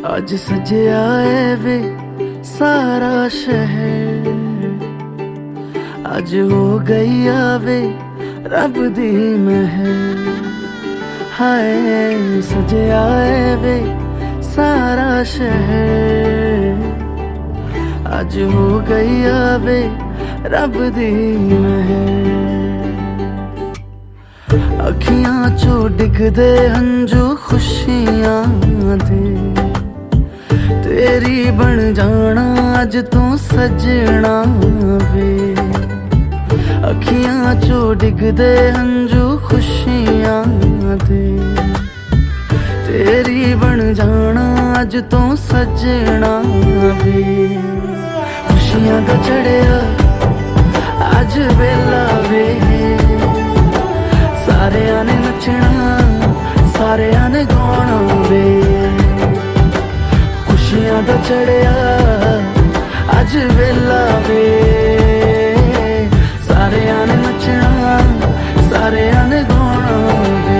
आज सजया है वे सारा शहर, आज हो गई आवे रब दी महर। हाय सजया है वे सारा शहर, आज हो गई आवे रब दी महर। अखियां चो डिगदे हंजू खुशियां दे, तेरी बन जाना अज तू सजना वे। अखियां चो डिगदे हंजू खुशियां दे, तेरी बन जाना अज तू सजना वे। खुशियां दा चढ़िया अज वेला वे, सारेयां ने नचना सारेयां ने गाना वे। खुशियां दा चढ़िया अज वेला वे, सारेयां ने नचना सारेयां ने गाना वे।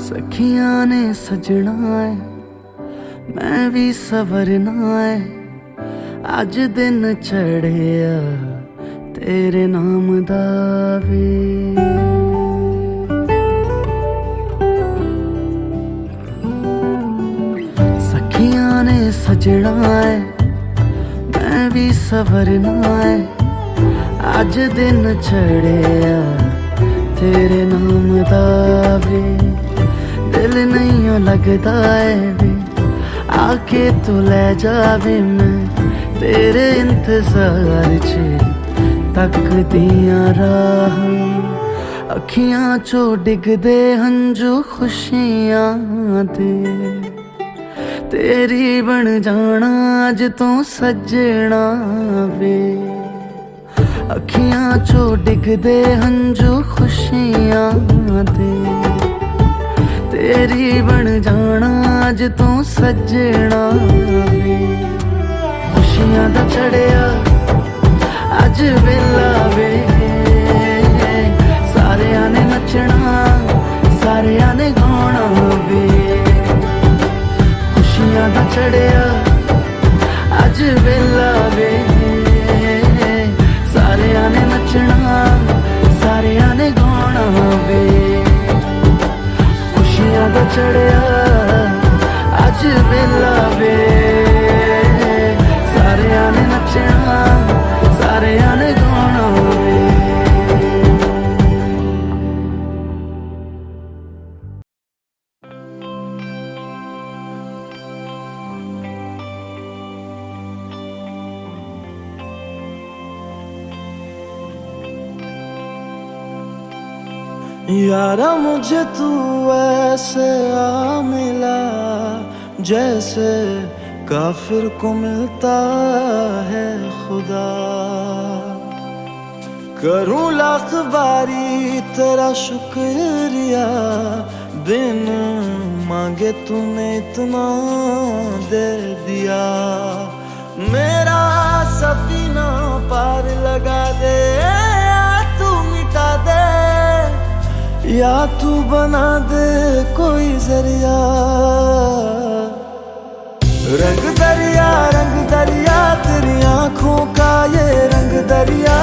सखियां ने सजना है मैं भी सवरना है, अज दिन चढ़िया तेरे नाम दा वे। सखियां ने सजना है मैं भी सवरना है, अज दिन चढ़िया तेरे नाम दा वे। दिल नहीं लगता है वे आके तू ले जावे, मैं तेरे इंतजार च तक दिया राह। अखियां चो डिगदे हंजू खुशियां दे, तेरी बन जाना अज तू सजना वे। अखियां चो डिगदे हंजू खुशियां दे, तेरी बन जाना अज तू सजना वे। खुशियां दा चढ़िया अज वेला वे, सारेयां ने नचना सारेयां ने गाना वे। खुशियां दा चढ़िया अज वेला वे, सारेयां ने नचना सारेयां ने गाना वे। खुशियां दा चढ़िया अज वेला वे, सारेयां ने नचना सारेयां ने गाना वे। यारा मुझे तू ऐसे आ मिला, जैसे काफिर को मिलता है खुदा। करूं लाख बारी तेरा शुक्रिया, बिन मांगे तूने इतना दे दिया। मेरा सफीना पार लगा दे, तू मिटा दे या तू बना दे कोई जरिया। रंग दरिया तेरी आंखों का ये रंग दरिया,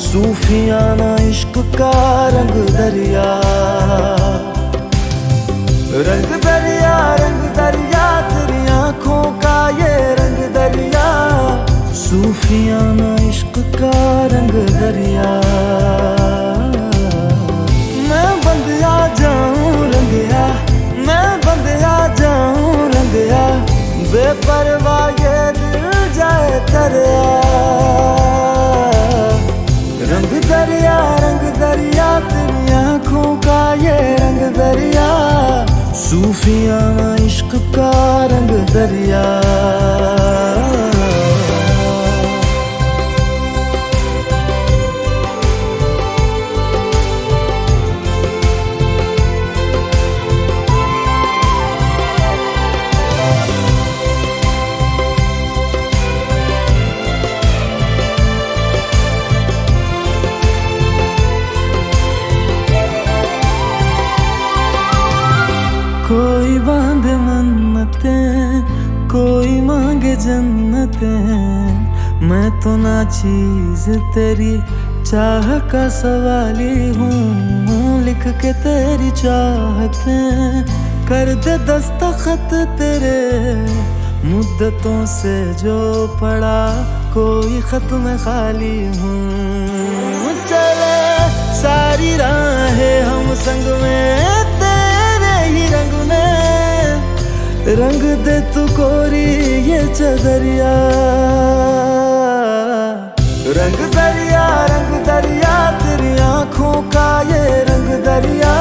सूफियाना इश्क का रंग दरिया। रंग दरिया तेरी आंखों का ये रंग दरिया, सूफियाना इश्क का रंग दरिया। बंदिया जाऊं रंगिया, मैं बंदिया जाऊं रंगिया, बेपरवाह ये दिल जाए तरया। रंग दरिया तेरी आंखों का ये रंग दरिया, सूफियाना इश्क का रंग दरिया। जन्नतें हैं, मैं तो ना चीज तेरी चाह का सवाली हूँ। लिख के तेरी चाहते कर दे दस्तखत तेरे, मुद्दतों से जो पड़ा कोई खत में खाली हूँ। चले सारी राहें हम संग में तेरे ही रंग में, रंग दे तू कोरी ये चदरिया। रंग दरिया तेरी आंखों का ये रंग दरिया,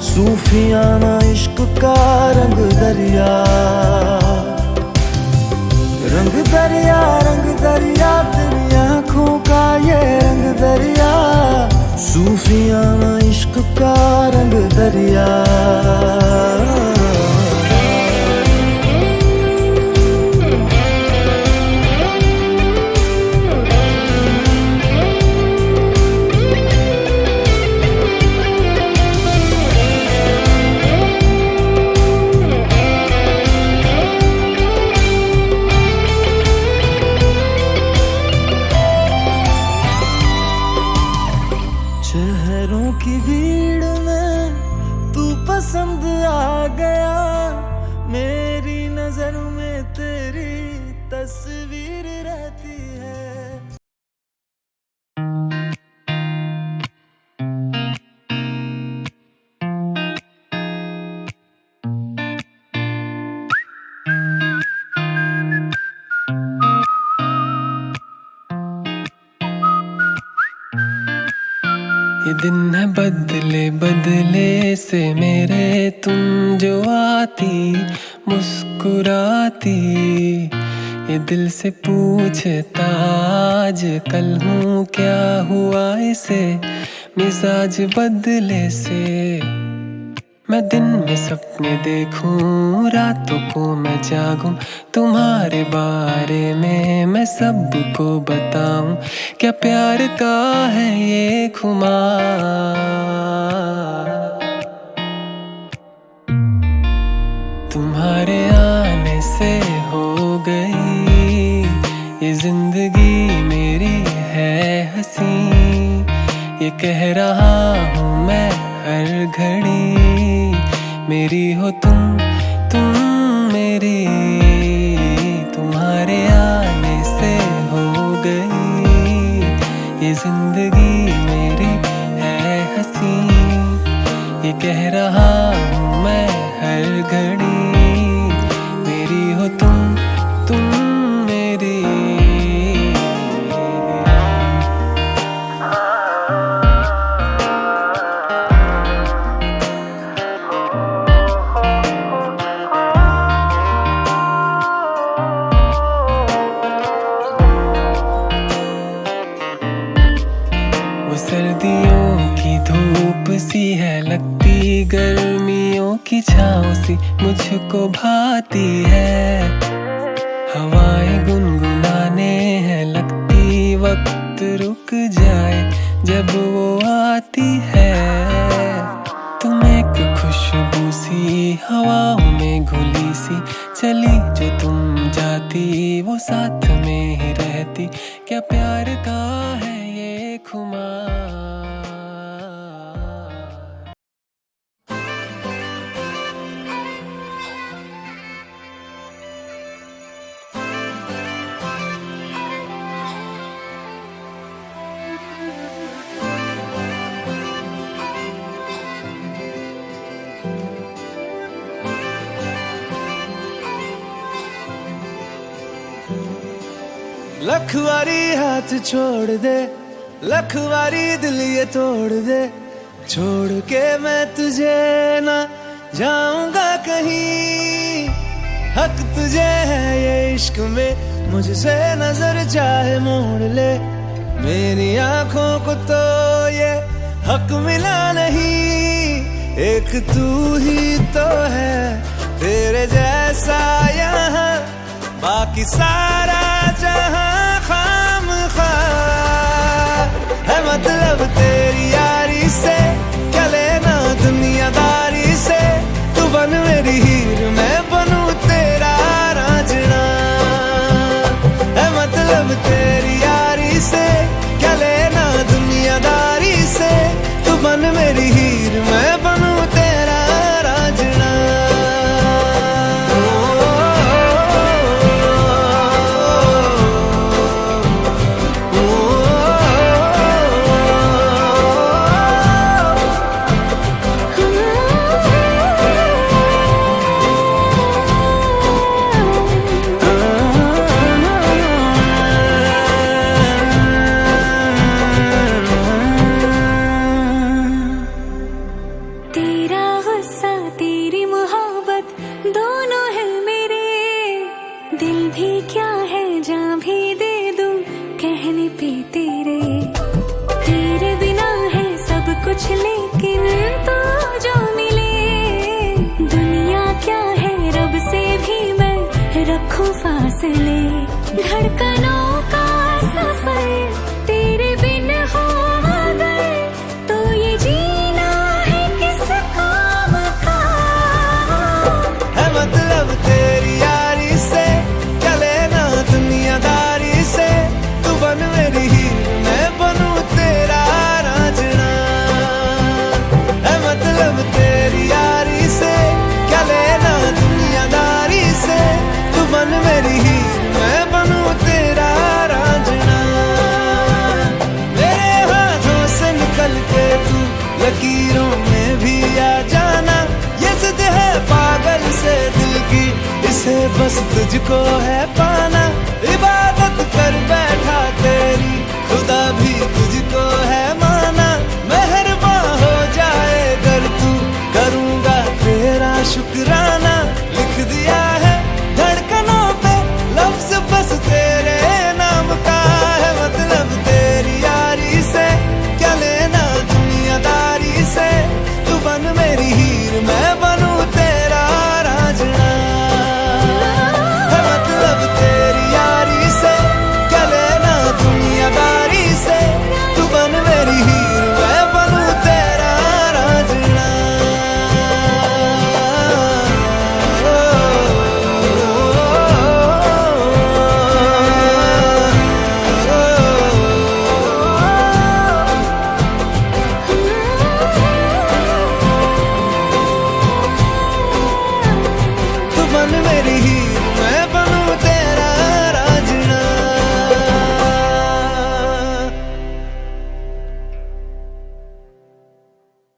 सूफियाना इश्क का रंग दरिया। रंग दरिया तेरी आंखों का ये रंग दरिया, सूफियाना इश्क का रंग दरिया। शहरों की भीड़ में तू पसंद आ गया, मेरी नजर में तेरी तस्वीर रहती है। ये दिन है बदले बदले से मेरे, तुम जो आती मुस्कुराती। ये दिल से पूछता आज कल हूँ क्या हुआ इसे, मिजाज बदले से। मैं दिन में सपने देखूं, रातों को मैं जागूं, तुम्हारे बारे में मैं सबको बताऊं। क्या प्यार का है ये खुमार, तुम्हारे आने से हो गई ये जिंदगी मेरी है हंसी। ये कह रहा हूँ मैं हर घड़ी, मेरी हो तुम मेरी। तुम्हारे आने से हो गई ये जिंदगी मेरी है हंसी। ये कह रहा हूँ मैं हर घड़ी, मेरी हो तुम मेरी। सर्दियों की धूप सी है लगती, गर्मियों की छाँव सी मुझको भाती है। हवाएं गुनगुनाने हैं लगती, वक्त रुक जाए जब वो आती है। तुम एक खुशबू सी हवाओं में घुली सी, चली जो तुम जाती वो साथ में ही रहती। क्या प्यार का है ये खुमार। लखवारी हाथ छोड़ दे, लखवारी दिल ये तोड़ दे, छोड़ के मैं तुझे ना जाऊंगा कहीं। हक तुझे है ये इश्क में, मुझसे नजर चाहे मोड़ ले। मेरी आंखों को तो ये हक मिला नहीं, एक तू ही तो है तेरे जैसा यहाँ, बाकी सारा जहां खामखा है। मतलब तेरी यारी से क्या लेना दुनियादारी से, तू बन मेरी हीर मैं बनूं तेरा रांझना। कुछ लेकिन तो जो मिले, दुनिया क्या है रब से भी मैं रखूं फासले। धड़कनों का सफर तेरे बिन हो गए तो ये जीना है किस काम का। है मतलब तेरी यारी से, क्या लेना दुनियादारी से। तू बन मेरी हीर मैं बनूं तेरा रांझना। है मतलब तेरी यारी से, क्या लेना दुनियादारी से। तू बन मेरी हीर मैं बनूं तेरा रांझना। मेरे हाथों से निकल के तू लकीरों में भी आ जाना। ये जिद है पागल से दिल की, इसे बस तुझको है पाना। इबादत कर बैठा तेरी, खुदा भी तुझको है